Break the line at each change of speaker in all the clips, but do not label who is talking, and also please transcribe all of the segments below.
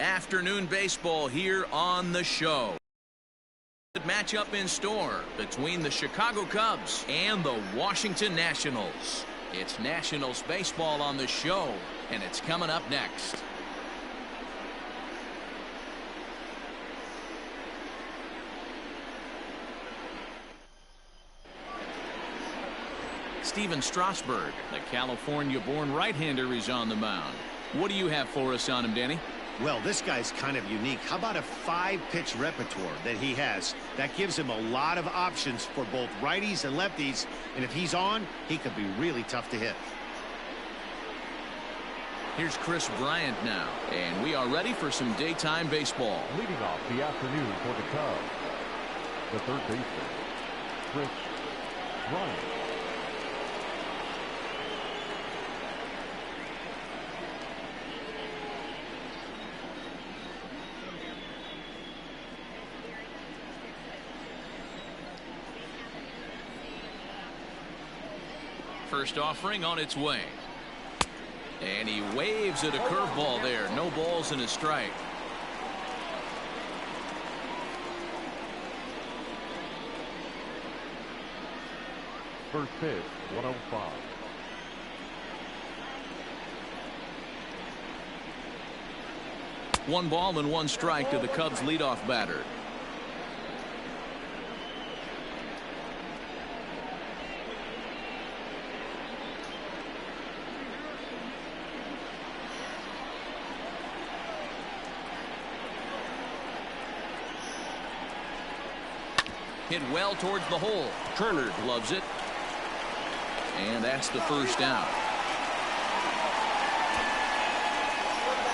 Afternoon baseball here on the show. Matchup in store between the Chicago Cubs and the Washington Nationals. It's Nationals baseball on the show, and it's coming up next. Steven Strasburg, the California-born right-hander, is on the mound. What do you have for us on him, Danny?
Well, this guy's kind of unique. How about a 5-pitch repertoire that he has? That gives him a lot of options for both righties and lefties. And if he's on, he could be really tough to hit.
Here's Chris Bryant now. And we are ready for some daytime baseball.
Leading off the afternoon for the Cubs, the third baseman, Chris Bryant.
First offering on its way. And he waves at a curveball there. No balls and a strike.
First pitch, 105.
One ball and one strike to the Cubs leadoff batter. Hit well towards the hole. Turner gloves it. And that's the first out.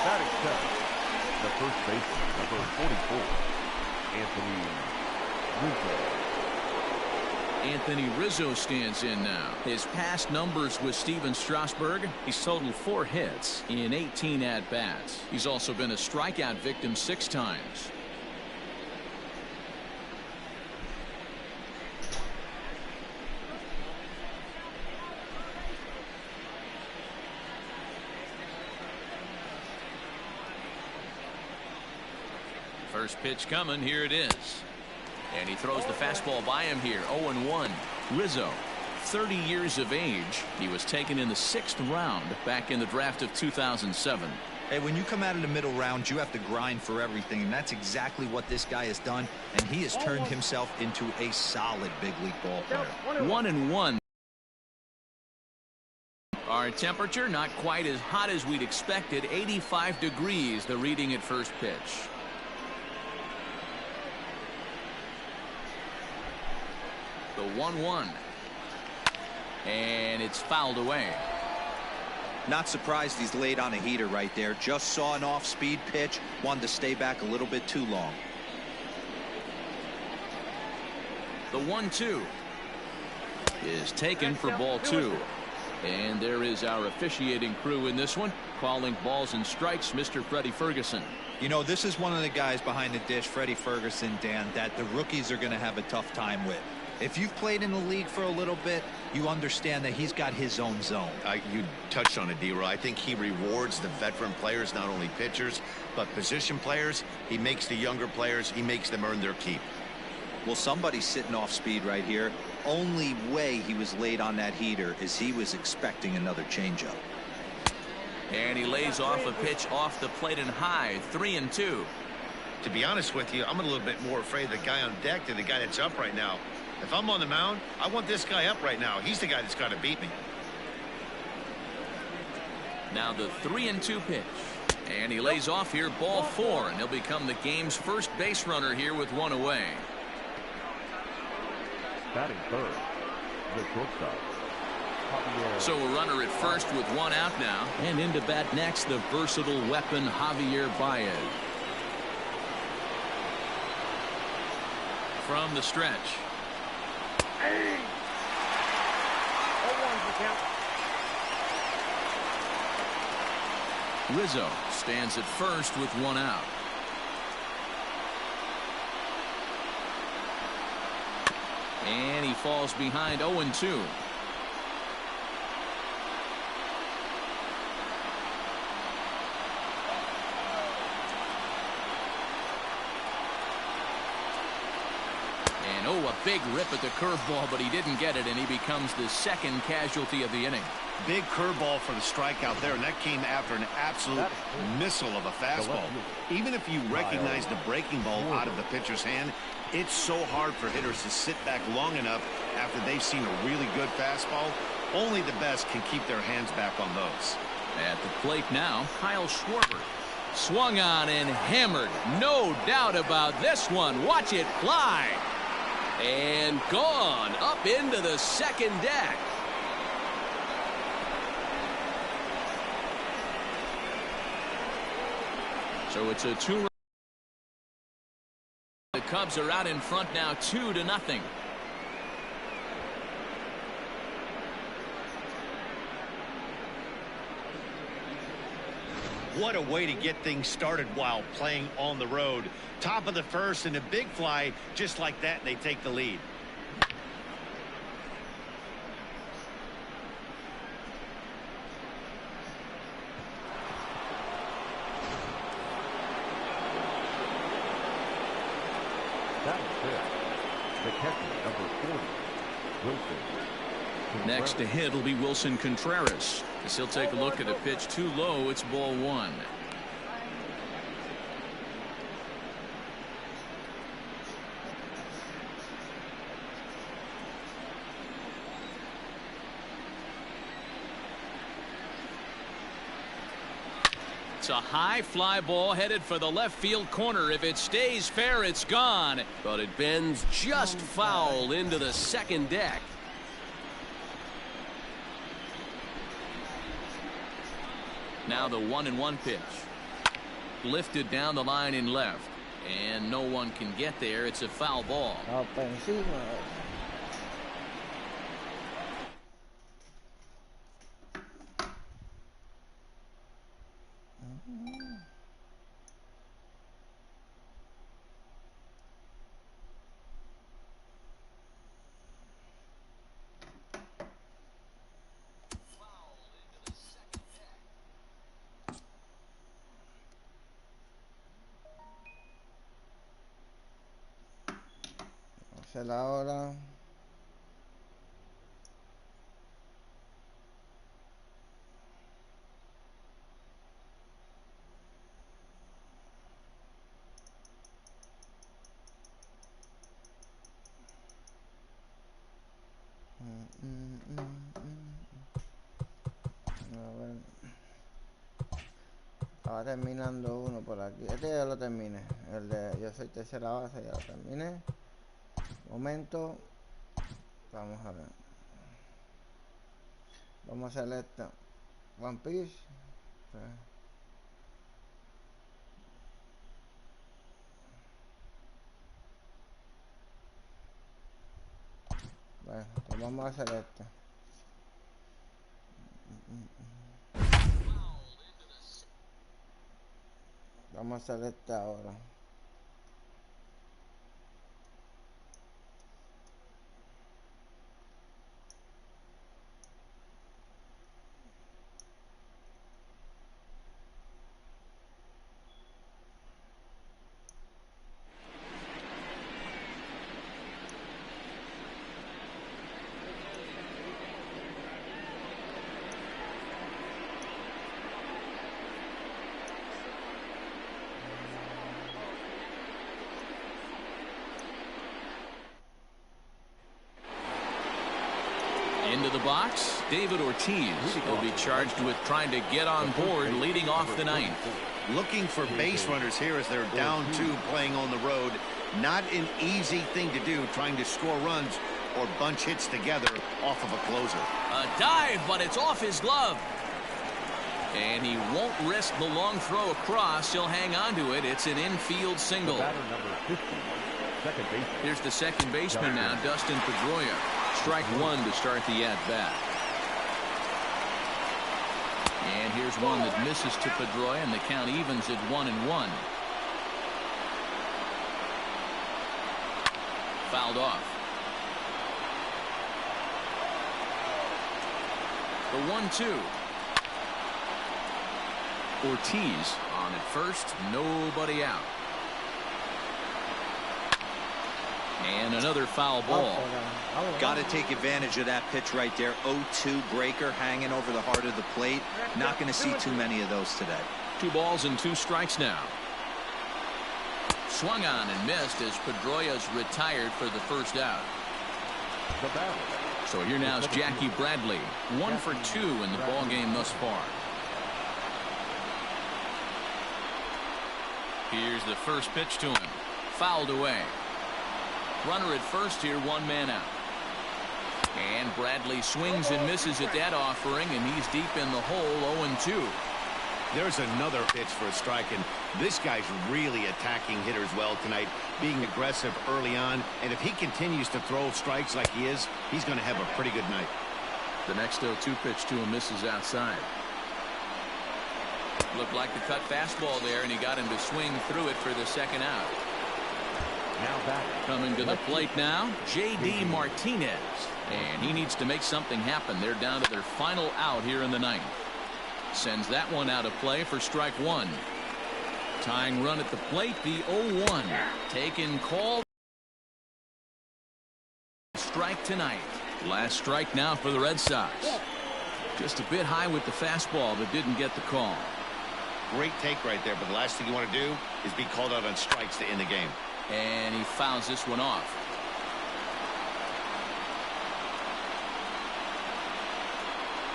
Batting seventh, the first baseman, number 44, Anthony Rizzo.
Anthony Rizzo stands in now. His past numbers with Steven Strasburg, he's totaled 4 hits in 18 at-bats. He's also been a strikeout victim 6 times. First pitch coming. Here it is. And he throws the fastball by him here. 0-1. Rizzo, 30 years of age. He was taken in the 6th round back in the draft of 2007.
Hey, when you come out of the middle round, you have to grind for everything, and that's exactly what this guy has done, and he has turned himself into a solid big league ball player.
1-1. Our temperature not quite as hot as we'd expected. 85 degrees, the reading at first pitch. The 1-1. And it's fouled away.
Not surprised he's laid on a heater right there. Just saw an off-speed pitch. Wanted to stay back a little bit too long.
The 1-2 is taken for ball 2. And there is our officiating crew in this one, calling balls and strikes, Mr. Freddie Ferguson.
You know, this is one of the guys behind the dish, Freddie Ferguson, Dan, that the rookies are going to have a tough time with. If you've played in the league for a little bit, you understand that he's got his own zone.
You touched on it, D-Roy. I think he rewards the veteran players, not only pitchers, but position players. He makes the younger players, he makes them earn their keep.
Well, somebody's sitting off speed right here. Only way he was laid on that heater is he was expecting another changeup.
And he lays off a pitch off the plate and high. 3-2.
To be honest with you, I'm a little bit more afraid of the guy on deck than the guy that's up right now. If I'm on the mound, I want this guy up right now. He's the guy that's got to beat me.
Now the 3-2 pitch. And he lays off here, ball 4, and he'll become the game's first base runner here with 1 away.
Batting third, the shortstop.
So a runner at first with 1 out now. And into bat next, the versatile weapon Javier Baez. From the stretch. Rizzo stands at first with 1 out. And he falls behind. 0-2. And oh, a big rip at the curveball, but he didn't get it, and he becomes the second casualty of the inning.
Big curveball for the strikeout there, and that came after an absolute missile of a fastball. Even if you recognize the breaking ball out of the pitcher's hand, it's so hard for hitters to sit back long enough after they've seen a really good fastball. Only the best can keep their hands back on those.
At the plate now, Kyle Schwarber. Swung on and hammered. No doubt about this one. Watch it fly. And gone up into the second deck. So it's a 2-run. The Cubs are out in front now 2-0.
What a way to get things started while playing on the road. Top of the first and a big fly just like that, and they take the lead.
That is it. The catcher, number 40, Wilson.
Next to hit will be Wilson Contreras, as he'll take a look at a pitch too low. It's ball one. It's a high fly ball headed for the left field corner. If it stays fair, it's gone, but it bends just foul into the second deck. Now the 1-1 pitch. Lifted down the line in left, and no one can get there. It's a foul ball.
La hora. A ver. Estaba terminando uno por aquí. Este ya lo terminé. El de yo soy tercera base, ya lo terminé. Momento. Vamos a ver. Vamos a hacer esta. One Piece. Bueno, pues vamos a hacer esto. Vamos a hacer esta ahora.
Into the box, David Ortiz will be charged with trying to get on board leading off the ninth.
Looking for base runners here as they're down 2 playing on the road. Not an easy thing to do, trying to score runs or bunch hits together off of a closer.
A dive, but it's off his glove. And he won't risk the long throw across. He'll hang on to it. It's an infield single. Here's the second baseman now, Dustin Pedroia. Strike one to start the at-bat. And here's one that misses to Pedroia, and the count evens at 1-1. Fouled off. The 1-2. Ortiz on at first, nobody out. And another foul ball.
Got to take advantage of that pitch right there. 0-2 breaker hanging over the heart of the plate. Not going to see too many of those today.
2 balls and 2 strikes now. Swung on and missed as Pedroia's retired for the first out. So here now is Jackie Bradley. 1 for 2 in the ball game thus far. Here's the first pitch to him. Fouled away. Runner at first here, 1 man out. And Bradley swings and misses at that offering, and he's deep in the hole, 0-2.
There's another pitch for a strike, and this guy's really attacking hitters well tonight, being aggressive early on, and if he continues to throw strikes like he is, he's going to have a pretty good night.
The next 0-2 pitch to him misses outside. Looked like the cut fastball there, and he got him to swing through it for the second out.
Now back.
Coming to the plate now, J.D. Martinez. And he needs to make something happen. They're down to their final out here in the ninth. Sends that one out of play for strike 1. Tying run at the plate, the 0-1. Taken call. Strike tonight. Last strike now for the Red Sox. Just a bit high with the fastball, but didn't get the call.
Great take right there, but the last thing you want to do is be called out on strikes to end the game.
And he fouls this one off.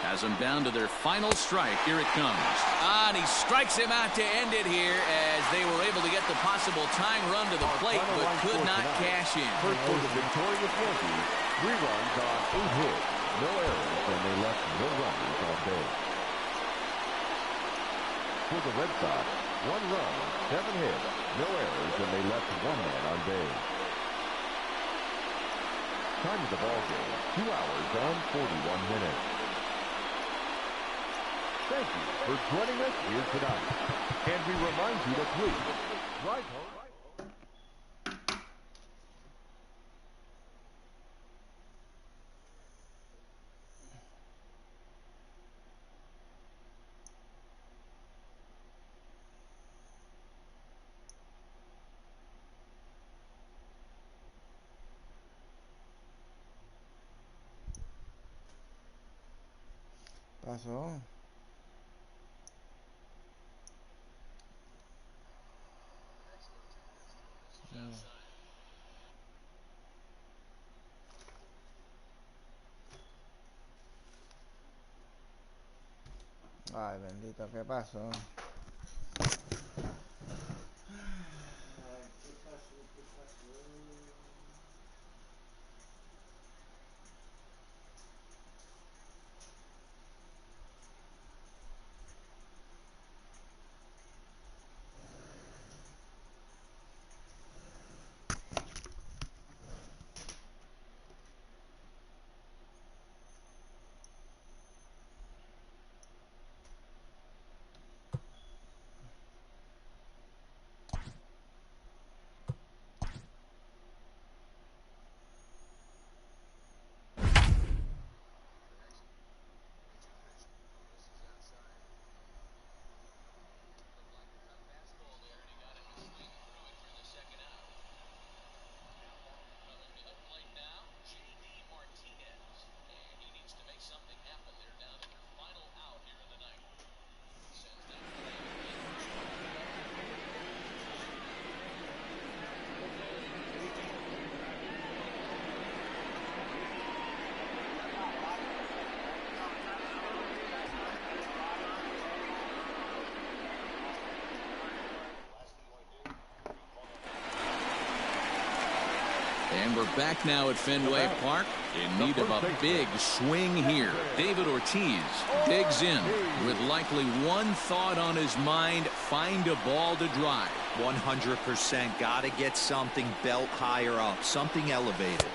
Has them down to their final strike. Here it comes. And he strikes him out to end it here as they were able to get the possible tying run to the plate, but could not cash in.
First for the victorious Yankees, 3 runs on 8 hits, no errors, and they left no runners on base. For the Red Sox, 1 run, 7 hits, no errors, and they left 1 man on base. Time of the ball game, 2 hours and 41 minutes. Thank you for joining us here tonight. And we remind you to please drive home.
Pasó. Ay, bendito, ¿qué pasó?
And we're back now at Fenway Park in need of a big swing here. David Ortiz digs in with likely one thought on his mind: find a ball to drive.
100%. Got to get something belt higher up, something elevated.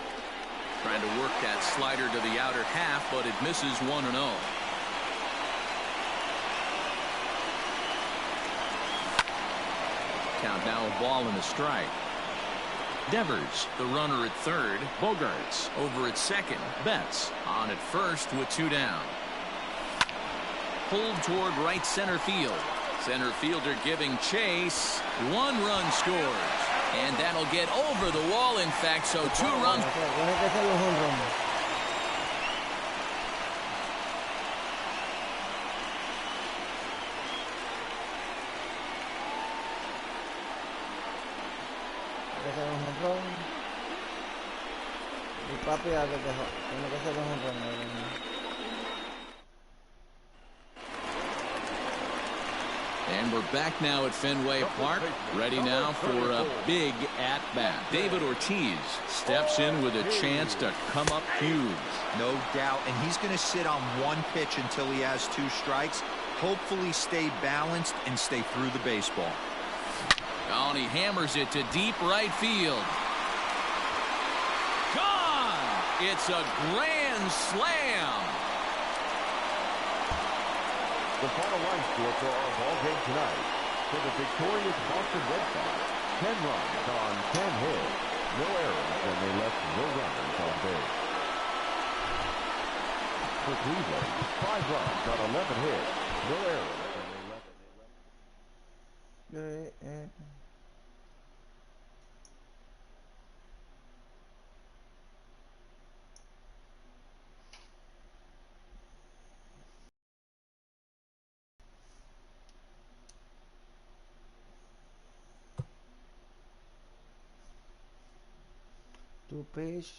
Trying to work that slider to the outer half, but it misses 1-0. Count now a ball and a strike. Devers, the runner at third. Bogarts over at second. Betts on at first with 2 down. Pulled toward right center field. Center fielder giving chase. 1 run scores. And that'll get over the wall, in fact, so 2 runs.
Tiene que ser un home run. Tiene que ser un home run. Y papi, tiene que ser un home run.
And we're back now at Fenway Park, ready now for a big at-bat. David Ortiz steps in with a chance to come up huge.
No doubt, and he's going to sit on 1 pitch until he has 2 strikes. Hopefully stay balanced and stay through the baseball.
Oh, and he hammers it to deep right field. Gone! It's a grand slam.
The final line score for our ball game tonight. For the victorious Boston Red Sox, 10 runs on 10 hits, no errors, and they left no runners on base. For Cleveland, 5 runs on 11 hits, no errors, and they left.
Two pitch.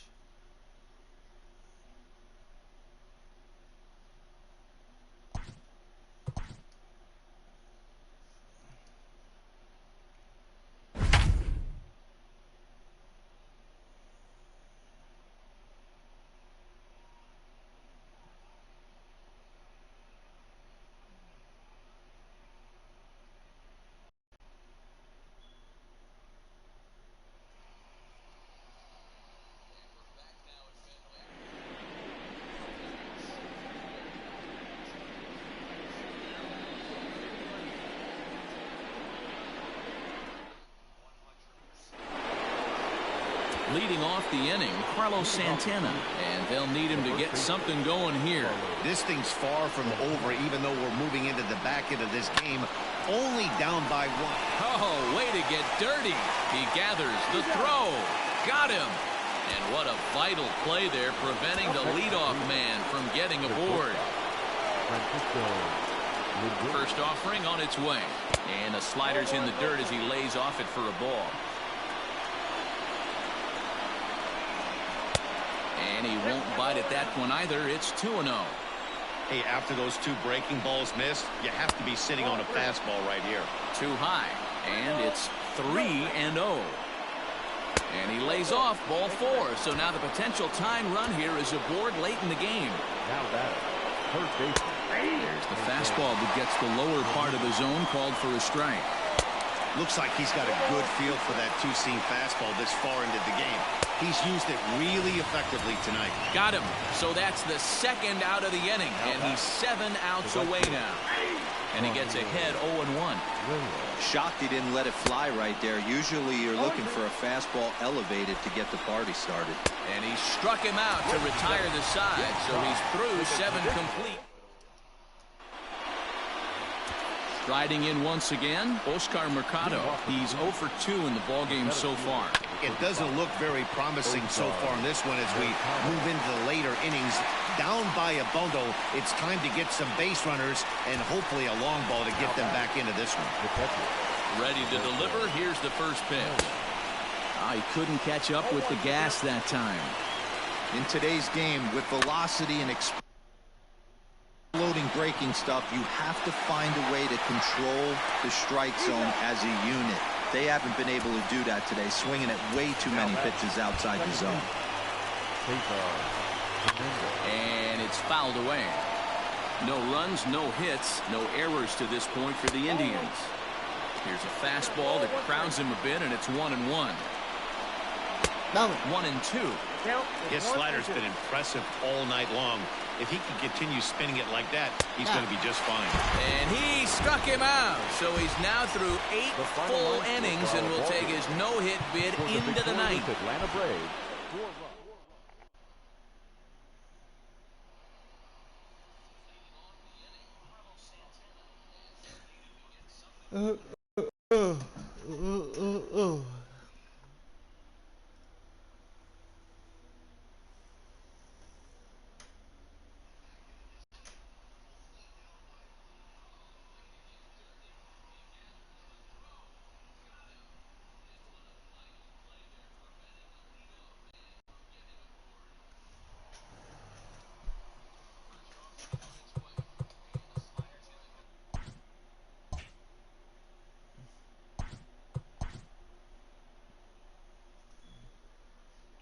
Leading off the inning, Carlos Santana, and they'll need him to get something going here.
This thing's far from over, even though we're moving into the back end of this game, only down by 1.
Oh, way to get dirty. He gathers the throw. Got him. And what a vital play there, preventing the leadoff man from getting aboard. First offering on its way. And the slider's in the dirt as he lays off it for a ball. And he won't bite at that one either. It's 2-0.
Hey, after those 2 breaking balls missed, you have to be sitting on a fastball right here.
Too high. And it's 3-0. And he lays off ball 4. So now the potential tying run here is aboard late in the game.
Now that first base.
There's the fastball that gets the lower part of the zone, called for a strike.
Looks like he's got a good feel for that 2-seam fastball this far into the game. He's used it really effectively tonight.
Got him. So that's the 2nd out of the inning, and he's 7 outs away now. And he gets ahead 0-1.
Shocked he didn't let it fly right there. Usually you're looking for a fastball elevated to get the party started.
And he struck him out to retire the side, so he's through 7 complete. Striding in once again, Oscar Mercado. He's 0 for 2 in the ballgame so far.
It doesn't look very promising so far in this one as we move into the later innings. Down by a bundle, it's time to get some base runners and hopefully a long ball to get them back into this one.
Ready to deliver. Here's the first pitch. He couldn't catch up with the gas that time.
In today's game, with velocity and exploding breaking stuff, you have to find a way to control the strike zone as a unit. They haven't been able to do that today, swinging at way too many pitches outside the zone.
And it's fouled away. No runs, no hits, no errors to this point for the Indians. Here's a fastball that crowds him a bit, and it's 1-1. 1-2.
His slider's been impressive all night long. If he can continue spinning it like that, he's going to be just fine.
And he struck him out. So he's now through 8 full innings and will take his no-hit bid into the night.
Atlanta Braves.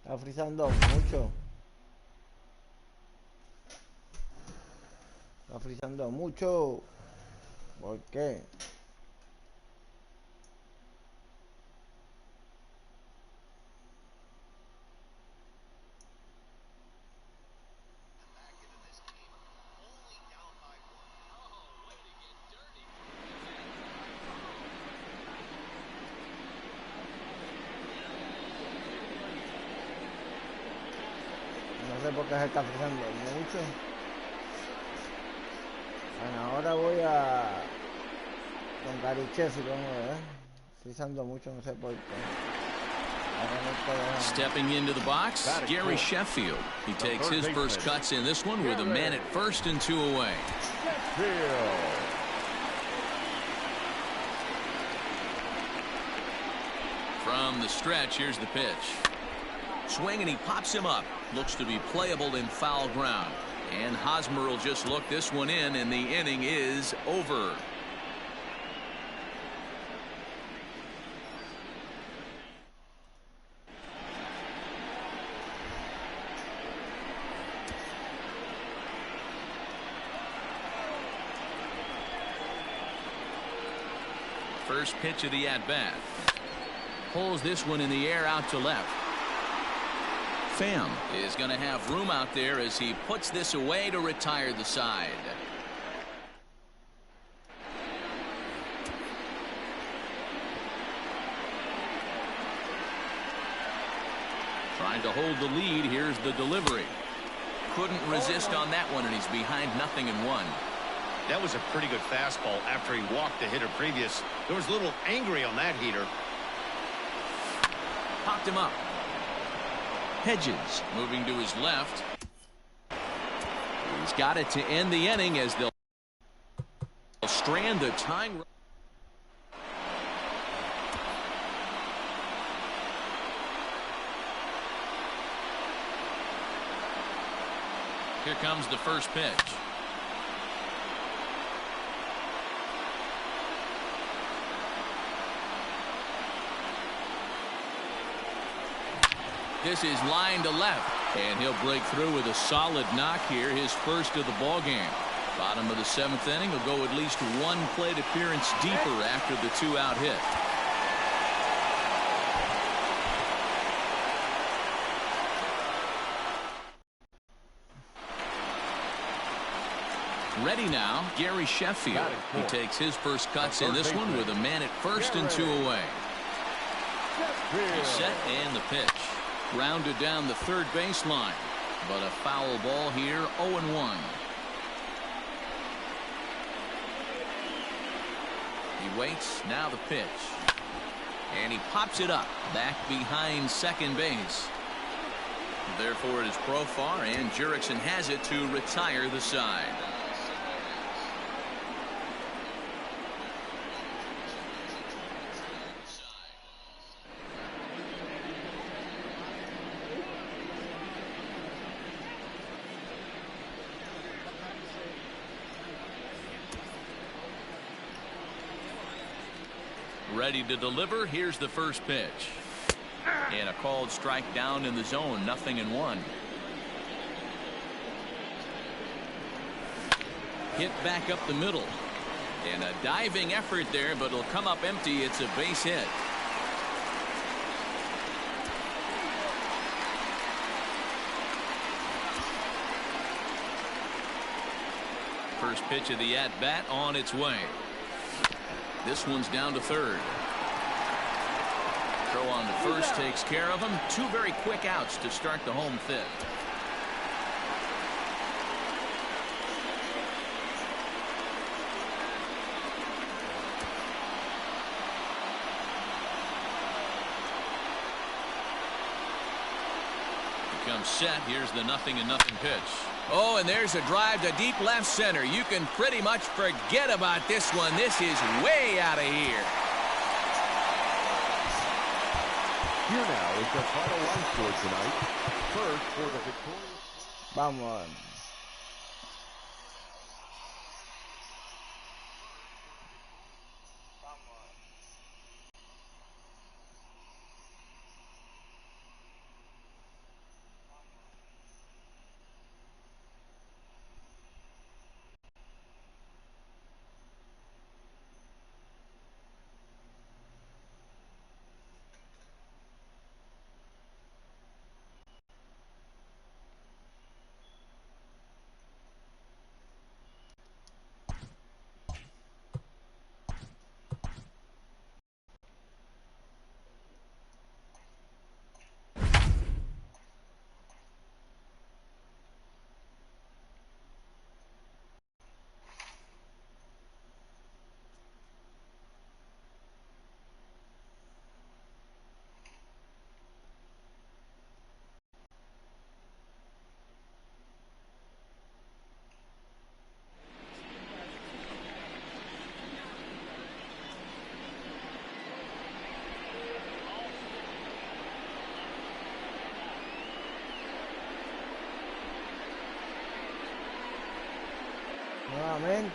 Está frizando mucho. Está frizando mucho. ¿Por qué? No sé por qué se está frizando mucho. Bueno, ahora voy a con Cariches y vamos a ver. Frizando mucho, no sé por qué.
Stepping into the box, Gary Sheffield. He takes his first cuts in this one with a man at first and 2 away. From the stretch, here's the pitch. Swing, and he pops him up. Looks to be playable in foul ground. And Hosmer will just look this one in, and the inning is over. First pitch of the at-bat. Pulls this one in the air out to left. Pham is going to have room out there as he puts this away to retire the side. Trying to hold the lead. Here's the delivery. Couldn't resist on that one, and he's behind 0-1.
That was a pretty good fastball after he walked the hitter previous. There was a little angry on that heater.
Popped him up. Hedges moving to his left. He's got it to end the inning as they'll strand the tying. Here comes the first pitch. This is line to left, and he'll break through with a solid knock here, his first of the ball game. Bottom of the 7th inning. He'll go at least one plate appearance deeper after the 2-out hit. Ready now, Gary Sheffield. He takes his first cuts in this one with a man at first and 2 away. He's set and the pitch. Grounded down the third baseline, but a foul ball here, 0-1. He waits, now the pitch. And he pops it up, back behind second base. Therefore it is Profar, and Jurickson has it to retire the side. Ready to deliver. Here's the first pitch. And a called strike down in the zone. 0-1. Hit back up the middle. And a diving effort there, but it'll come up empty. It's a base hit. First pitch of the at-bat on its way. This one's down to third. Throw on to first takes care of him. 2 very quick outs to start the home fifth. He comes set. Here's the 0-0 pitch. Oh, and there's a drive to deep left center. You can pretty much forget about this one. This is way out of here.
Here now is the final line score tonight. First for the victorious.
Vamos.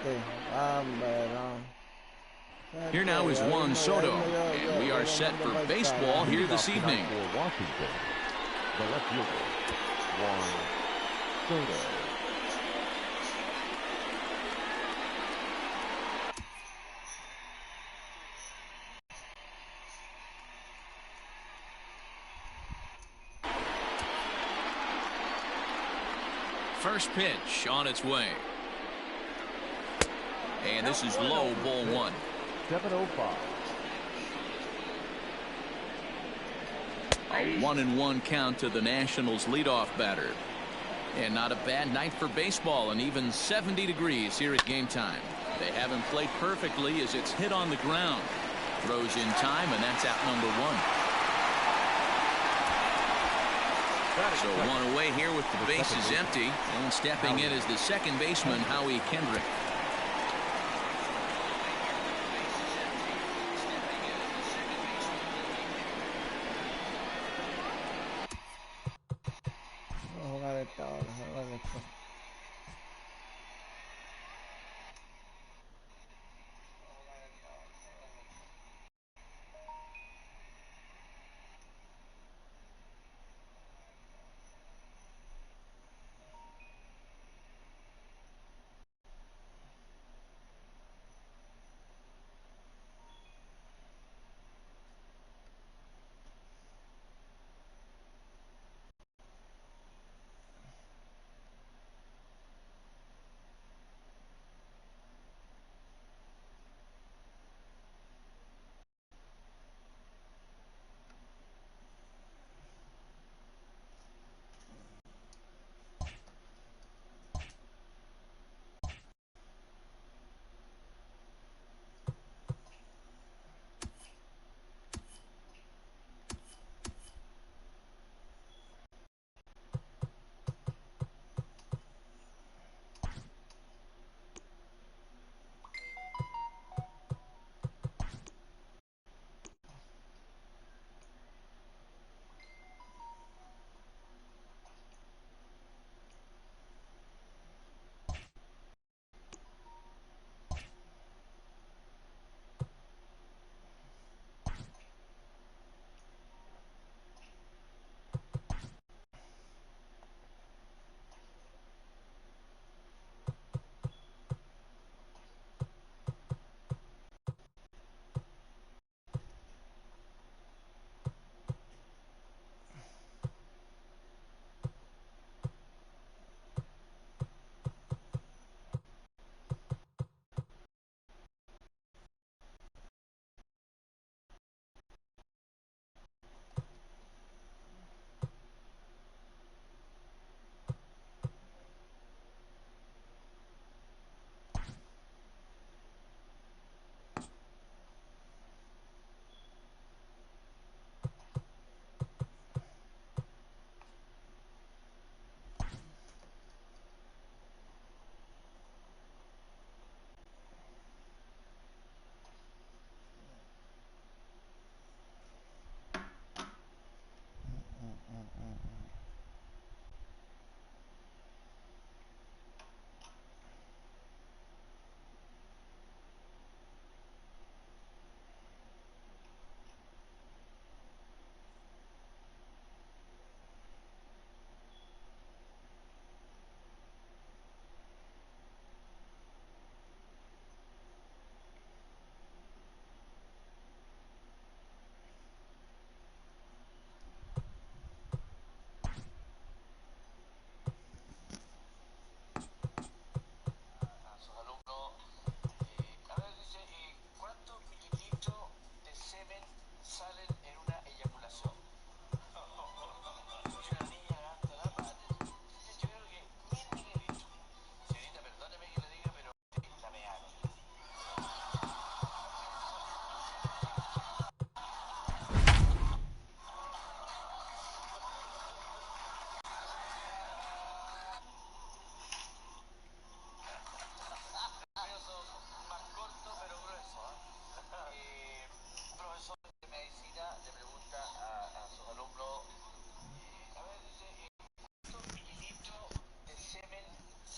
¿Qué? Hombre, no.
Here now is Juan Soto, and we are set for baseball here this evening.
For Washington, the left fielder, Juan Soto.
First pitch on its way. And this is low, ball one.
7:05.
A 1-1 count to the Nationals leadoff batter. And not a bad night for baseball, and even 70 degrees here at game time. They haven't played perfectly as it's hit on the ground. Throws in time, and that's out number one. So one away here with the bases empty, and stepping in is the second baseman, Howie Kendrick.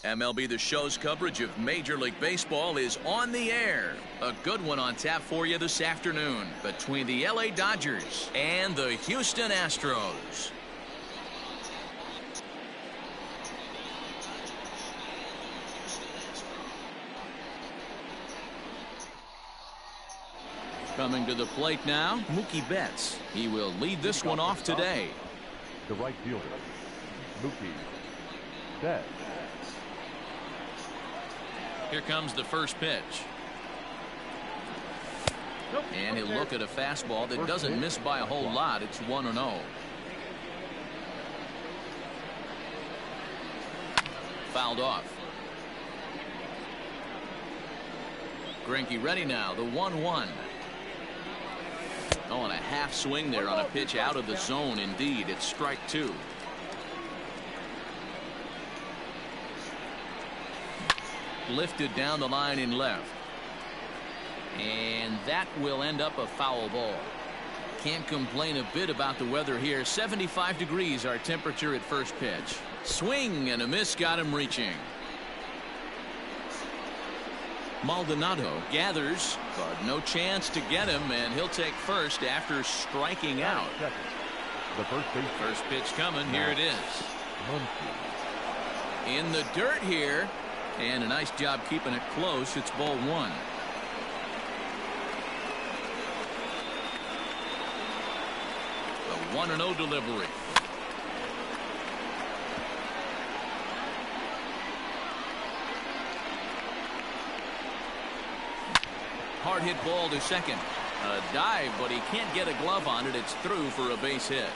MLB The Show's coverage of Major League Baseball is on the air. A good one on tap for you this afternoon between the LA Dodgers and the Houston Astros. Coming to the plate now, Mookie Betts. He will lead this one off today.
The right fielder, Mookie Betts.
Here comes the first pitch. And he'll look at a fastball that doesn't miss by a whole lot. It's 1-0. Fouled off. Greinke ready now, the 1-1. Oh, and a half swing there on a pitch out of the zone. Indeed, it's strike two. Lifted down the line in left. And that will end up a foul ball. Can't complain a bit about the weather here. 75 degrees our temperature at first pitch. Swing and a miss got him reaching. Maldonado gathers, but no chance to get him, and he'll take first after striking out.
The
first pitch coming. Here it is. In the dirt here, and a nice job keeping it close. It's ball one. The 1-0 delivery. Hard hit ball to second. A dive, but he can't get a glove on it. It's through for a base hit.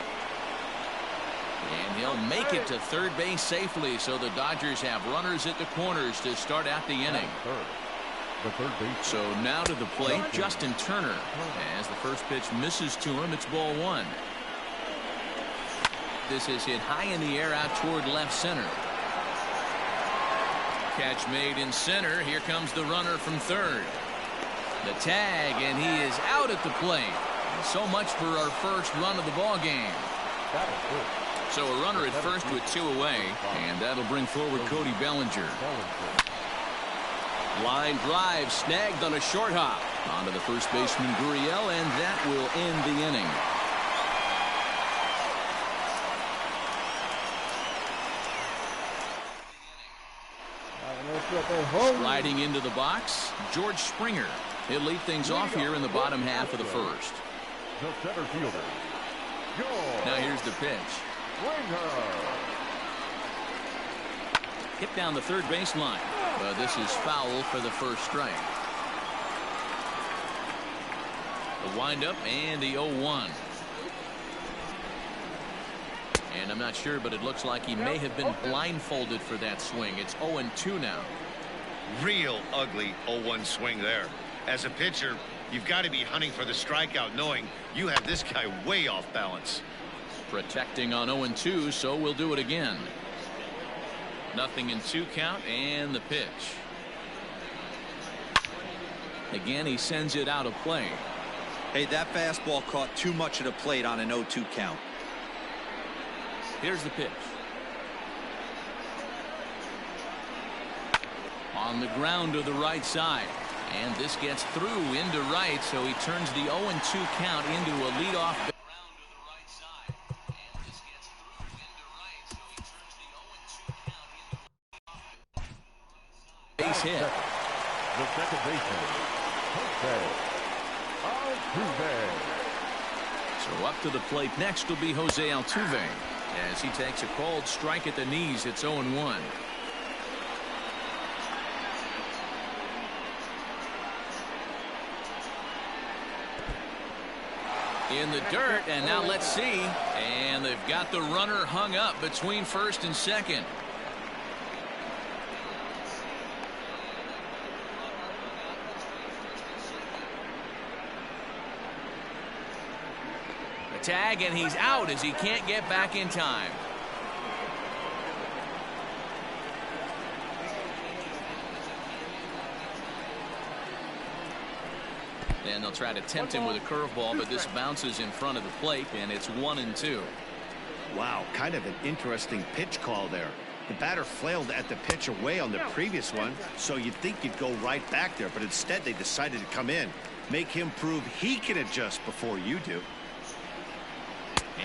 And he'll make it to third base safely, so the Dodgers have runners at the corners to start out the inning. So now to the plate, Justin Turner. As the first pitch misses to him, it's ball one. This is hit high in the air out toward left center. Catch made in center. Here comes the runner from third. The tag, and he is out at the plate. So much for our first run of the ball game. So a runner at first with two away, and that'll bring forward Cody Bellinger. Line drive snagged on a short hop onto the first baseman Gurriel, and that will end the inning. Riding into the box, George Springer. He'll lead things off here in the bottom half of the first.
The center fielder.
Now here's the pitch. Hit down the third baseline. But this is foul for the first strike. The windup and the 0-1. And I'm not sure, but it looks like he may have been blindfolded for that swing. It's 0-2 now.
Real ugly 0-1 swing there. As a pitcher, you've got to be hunting for the strikeout, knowing you have this guy way off balance.
Protecting on 0-2, so we'll do it again. 0-2 count, and the pitch. Again, he sends it out of play.
Hey, that fastball caught too much of the plate on an 0-2 count.
Here's the pitch. On the ground to the right side. And this gets through into right, so he turns the 0-2 count into a leadoff. Base hit.
The second baseman, Altuve.
So up to the plate next will be Jose Altuve as he takes a called strike at the knees. It's 0-1. In the dirt, and now let's see. And they've got the runner hung up between first and second. A tag, and he's out as he can't get back in time. And they'll try to tempt him with a curveball, but this bounces in front of the plate, and it's 1-2.
Wow, kind of an interesting pitch call there. The batter flailed at the pitch away on the previous one, so you'd think you'd go right back there, but instead they decided to come in. Make him prove he can adjust before you do.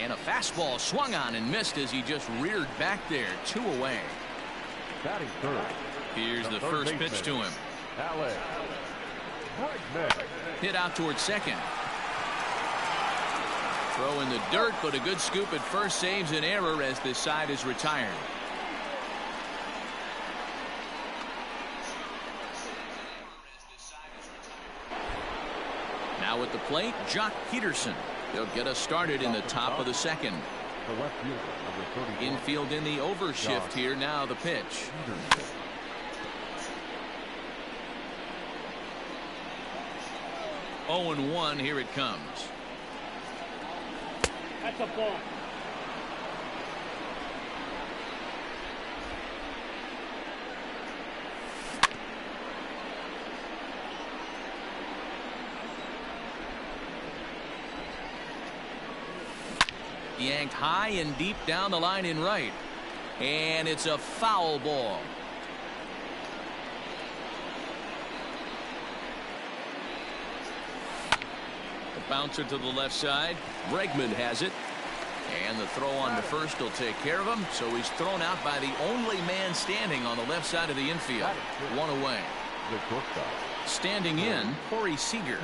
And a fastball swung on and missed as he just reared back there. 2 away.
Batting third.
Here's the first pitch to him.
Alex.
Hit out towards second. Throw in the dirt, but a good scoop at first saves an error as this side is retired. Now at the plate, Jock Peterson. He'll get us started in the top of the second.
The left fielder, number 31.
Infield in the overshift here. Now the pitch. 0-1. Here it comes.
That's a ball.
Yanked high and deep down the line in right. And it's a foul ball. The bouncer to the left side. Bregman has it. And the throw on to first will take care of him. So he's thrown out by the only man standing on the left side of the infield. 1 away.
The shortstop.
Standing in, Corey Seager.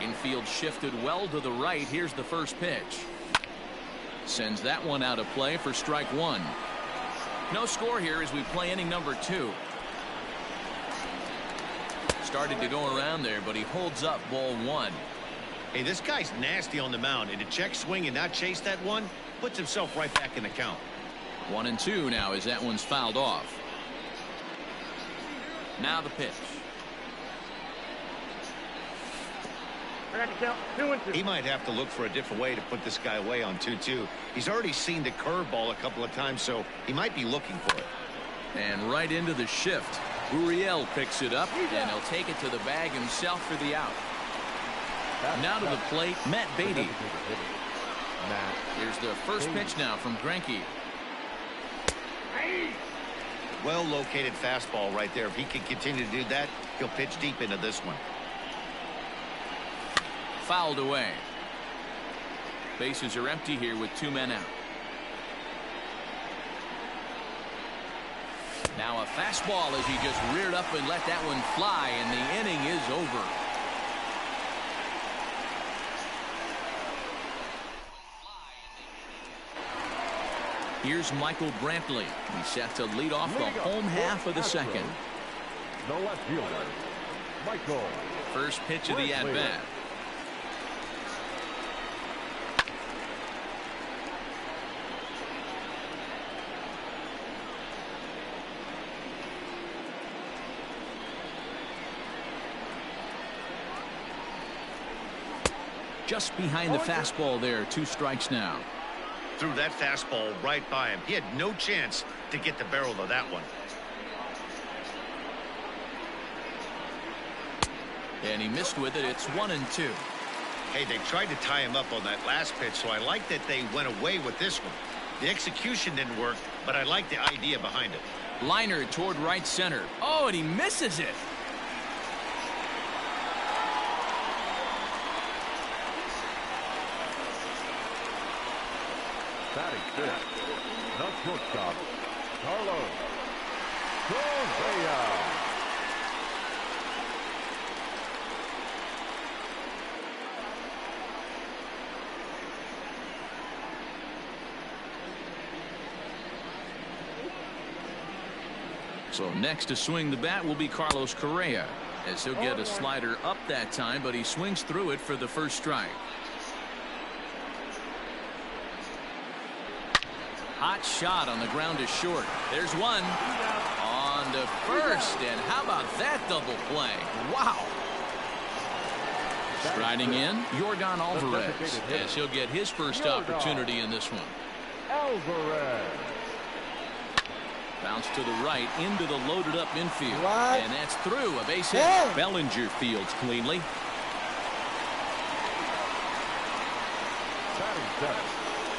Infield shifted well to the right. Here's the first pitch. Sends that one out of play for strike 1. No score here as we play inning number 2. Started to go around there, but he holds up ball 1.
Hey, this guy's nasty on the mound, and to check swing and not chase that one puts himself right back in the count.
1-2 now as that one's fouled off. Now the pitch.
I got to count 2-2.
He might have to look for a different way to put this guy away on 2-2. He's already seen the curveball a couple of times, so he might be looking for it.
And right into the shift. Uriel picks it up, and he'll take it to the bag himself for the out. Now to the plate, Matt Beatty. Here's the first pitch now from Greinke.
Well located fastball right there. If he can continue to do that, he'll pitch deep into this one.
Fouled away. Bases are empty here with 2 men out. Now a fastball as he just reared up and let that one fly, and the inning is over. Here's Michael Brantley. He's set to lead off the home half of the second.
The left fielder, Michael.
First pitch of the at-bat. Just behind the fastball there. 2 strikes now.
Threw that fastball right by him. He had no chance to get the barrel of that one.
And he missed with it. It's 1-2.
Hey, they tried to tie him up on that last pitch, so I like that they went away with this one. The execution didn't work, but I like the idea behind it.
Liner toward right center. Oh, and he misses it.
Batting fifth, the shortstop, Carlos Correa.
So next to swing the bat will be Carlos Correa, as he'll get a slider up that time, but he swings through it for the first strike. Hot shot on the ground is short. There's one. On to first, and how about that double play? Wow. Striding in, Yordan Alvarez, as he'll get his first opportunity in this one.
Alvarez.
Bounce to the right into the loaded up infield.
What?
And that's through. A base hit.
Hey.
Bellinger fields cleanly.
Batting seventh,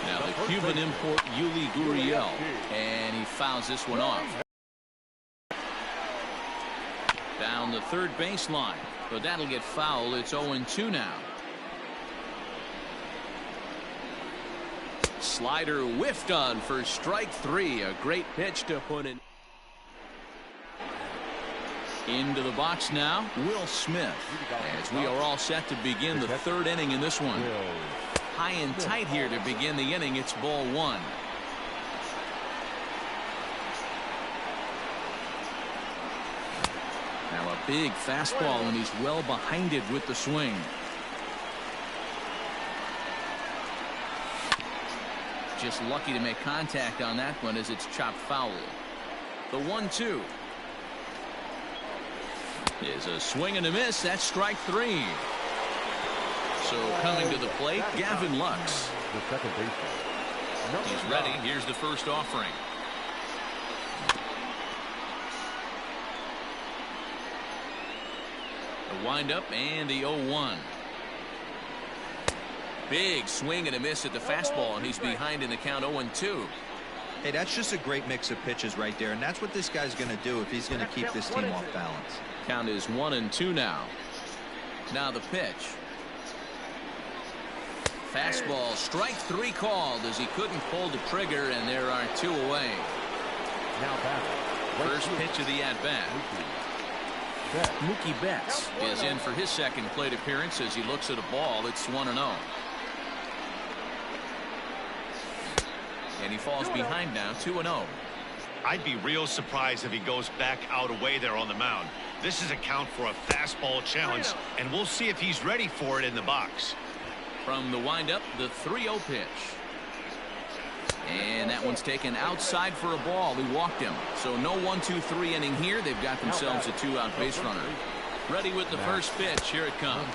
Now the Cuban import Yuli Gurriel, and he fouls this one off. Down the third baseline, but that'll get fouled. It's 0-2 now. Slider whiffed on for strike 3. A great pitch to put it into the box now. Will Smith, as we are all set to begin the third inning in this one. High and tight here to begin the inning. It's ball 1. Now a big fastball, and he's well behind it with the swing. Just lucky to make contact on that one as it's chopped foul. The 1-2 is a swing and a miss. That's strike 3. So coming to the plate, Gavin Lux.
The second baseman.
He's ready. Here's the first offering. The windup and the 0-1. Big swing and a miss at the fastball, and he's behind in the count 0-2.
Hey, that's just a great mix of pitches right there, and that's what this guy's going to do if he's going to keep this team off balance.
Count is 1-2 now. Now the pitch. Fastball, strike 3 called as he couldn't pull the trigger, and there are 2 away.
Now back.
First pitch of the at-bat. Mookie Betts is in for his second plate appearance as he looks at a ball. It's 1-0. And he falls behind now, 2-0.
I'd be real surprised if he goes back out away there on the mound. This is a count for a fastball challenge, and we'll see if he's ready for it in the box.
From the windup, the 3-0 pitch. And that one's taken outside for a ball. He walked him. So no 1-2-3 inning here. They've got themselves a 2-out base runner. Ready with the first pitch. Here it comes.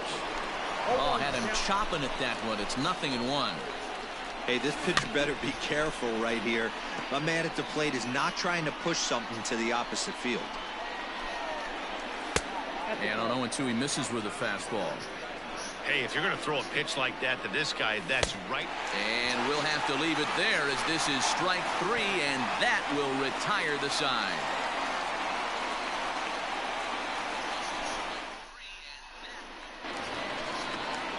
Oh, had him chopping at that one. It's 0-1.
Hey, this pitcher better be careful right here. My man at the plate is not trying to push something to the opposite field.
And on 0-2, he misses with a fastball.
Hey, if you're going to throw a pitch like that to this guy, that's right.
And we'll have to leave it there as this is strike 3, and that will retire the side.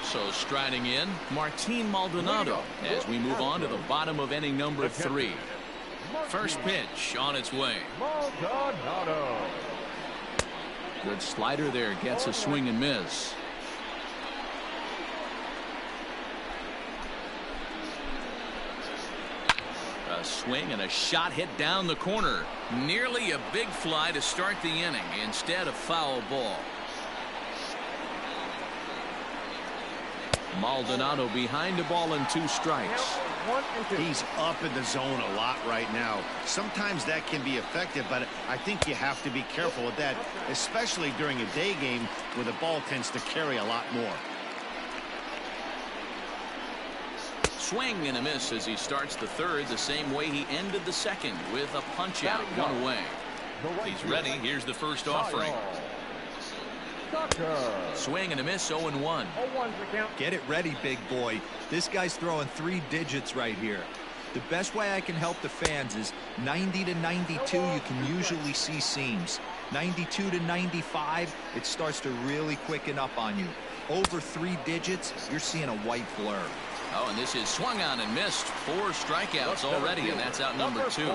So striding in, Martin Maldonado as we move on to the bottom of inning number 3. First pitch on its way.
Maldonado.
Good slider there, gets a swing and miss. A swing and a shot hit down the corner. Nearly a big fly to start the inning. Instead, a foul ball. Maldonado behind the ball and 2 strikes.
He's up in the zone a lot right now. Sometimes that can be effective, but I think you have to be careful with that, especially during a day game where the ball tends to carry a lot more.
Swing and a miss as he starts the third the same way he ended the second with a punch out, 1 away. He's ready. Here's the first offering. Swing and a miss, 0-1.
Get it ready, big boy. This guy's throwing 3 digits right here. The best way I can help the fans is 90 to 92. You can usually see seams. 92 to 95, it starts to really quicken up on you. Over 3 digits, you're seeing a white blur.
Oh, and this is swung on and missed. 4 strikeouts already, and that's out number 2.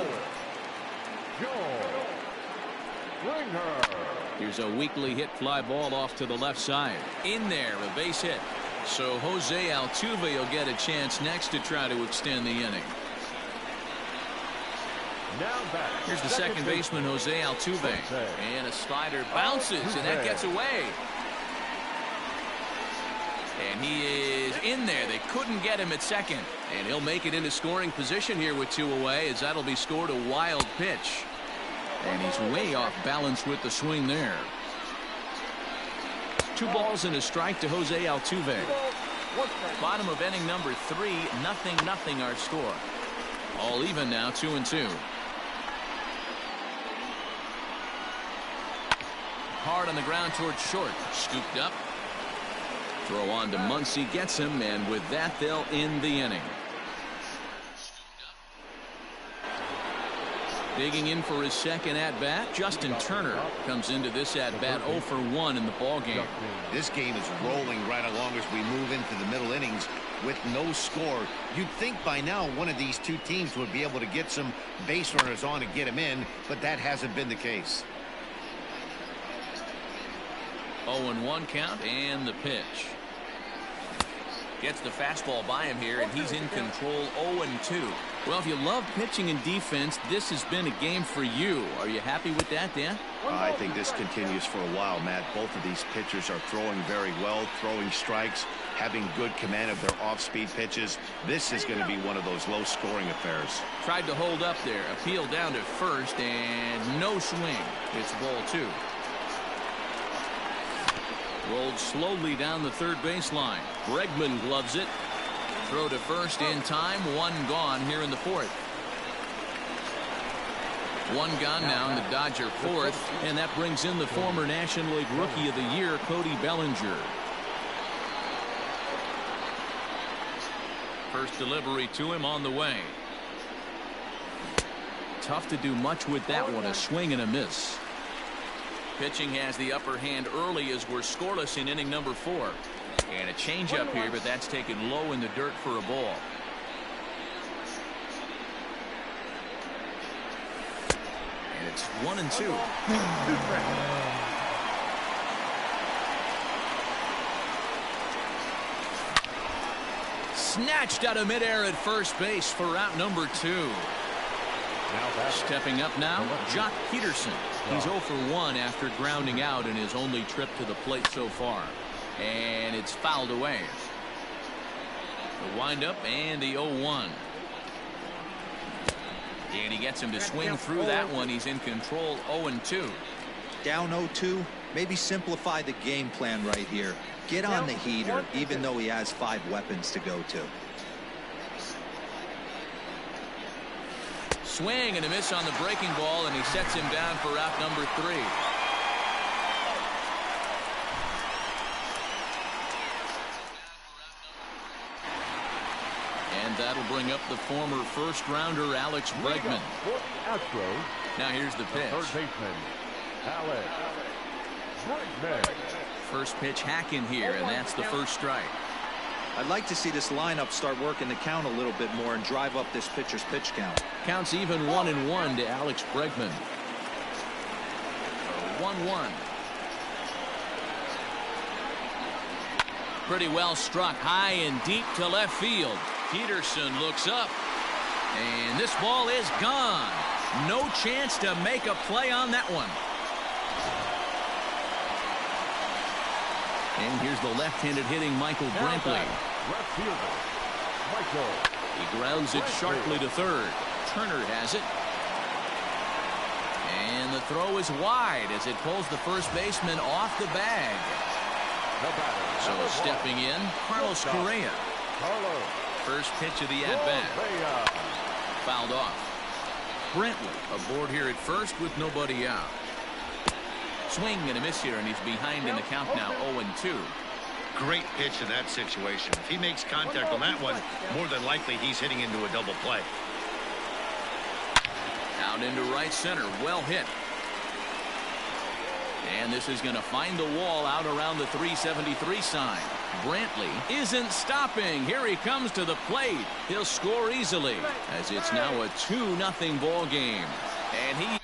Here's a weakly hit fly ball off to the left side. In there, a base hit. So Jose Altuve will get a chance next to try to extend the inning. Here's the second baseman, Jose Altuve. And a slider bounces, and that gets away. And he is in there. They couldn't get him at second. And he'll make it into scoring position here with 2 away, as that'll be scored a wild pitch. And he's way off balance with the swing there. 2 balls and a strike to Jose Altuve. Bottom of inning number 3, 0-0 our score. All even now, 2-2. Hard on the ground towards short. Scooped up. Throw on to Muncy, gets him, and with that they'll end the inning. Digging in for his second at-bat, Justin Turner comes into this at-bat 0 for 1 in the ballgame.
This game is rolling right along as we move into the middle innings with no score. You'd think by now one of these two teams would be able to get some base runners on and get him in, but that hasn't been the case.
0-1 count and the pitch. Gets the fastball by him here, and he's in control. 0-2. Well, if you love pitching and defense, this has been a game for you. Are you happy with that, Dan?
I think this continues for a while, Matt. Both of these pitchers are throwing very well, throwing strikes, having good command of their off-speed pitches. This is going to be one of those low-scoring affairs.
Tried to hold up there. Appeal down to first, and no swing. It's ball 2. Rolled slowly down the third baseline. Bregman gloves it. Throw to first in time. 1 gone here in the 4th. 1 gone now in the Dodger 4th, and that brings in the former National League Rookie of the Year, Cody Bellinger. First delivery to him on the way. Tough to do much with that one. A swing and a miss. Pitching has the upper hand early as we're scoreless in inning number 4. And a changeup here, but that's taken low in the dirt for a ball. And it's 1-2. Snatched out of midair at first base for out number 2. Stepping up now, Jock Peterson. He's 0 for 1 after grounding out in his only trip to the plate so far. And it's fouled away. The windup and the 0-1. And he gets him to swing through that one. He's in control. 0-2.
Down 0-2. Maybe simplify the game plan right here. Get on the heater, even though he has 5 weapons to go to.
Swing and a miss on the breaking ball, and he sets him down for out number 3. And that'll bring up the former first-rounder Alex Bregman. Now here's the pitch.
Third baseman, Alex Bregman.
First pitch hack in here, and that's the first strike.
I'd like to see this lineup start working the count a little bit more and drive up this pitcher's pitch count.
Counts even 1-1 to Alex Bregman. 1-1. Pretty well struck high and deep to left field. Peterson looks up, and this ball is gone. No chance to make a play on that one. And here's the left-handed hitting Michael Brantley.
Left fielder, Michael.
He grounds it sharply to third. Turner has it. And the throw is wide as it pulls the first baseman off the bag. So stepping in, Carlos Correa. First pitch of the at-bat. Fouled off. Brantley aboard here at first with nobody out. Swing and a miss here, and he's behind in the count now. 0-2.
Great pitch in that situation. If he makes contact on that one, more than likely he's hitting into a double play.
Out into right center. Well hit. And this is going to find the wall out around the 373 sign. Brantley isn't stopping. Here he comes to the plate. He'll score easily as it's now a 2-0 ball game. And he